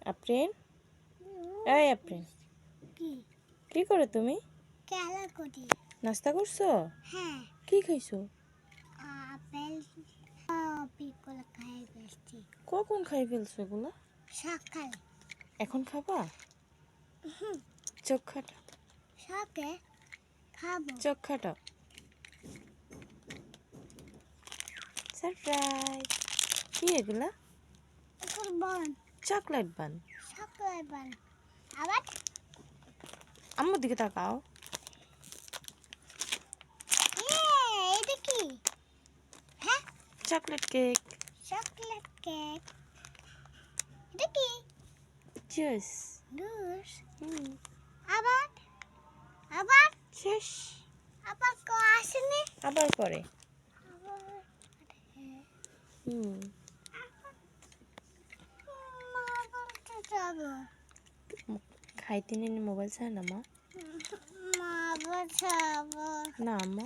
আফরিন, এই আফরিন, কি কি করো তুমি? খেলা করি। নাস্তা করছো? হ্যাঁ, কি খাইছো? আপেল পিকলা খাই ফেলছি কখন খাই ফেলছো এগুলো? সকালে। এখন খাবা? চোখ খাটা, সকালে খাবো। চোখ খাটাও। সারপ্রাইজ! কি এগুলা? এখন বন চকলেট বান। সকালে বন আবার আম্মুর দিকে তাকাও। এটা কি? হ্যাঁ, চকলেট কেক। Chocolate cake. এটা কি? জুস। জুস। হুম, আবার আবার শেষ। আবার আসেনি। আবার পরে। আবার হুম, মা বলতে যাবো। খাইতে নিয়ে মোবাইল চায় না মা? মা বলতে যাবো। না আম্মা।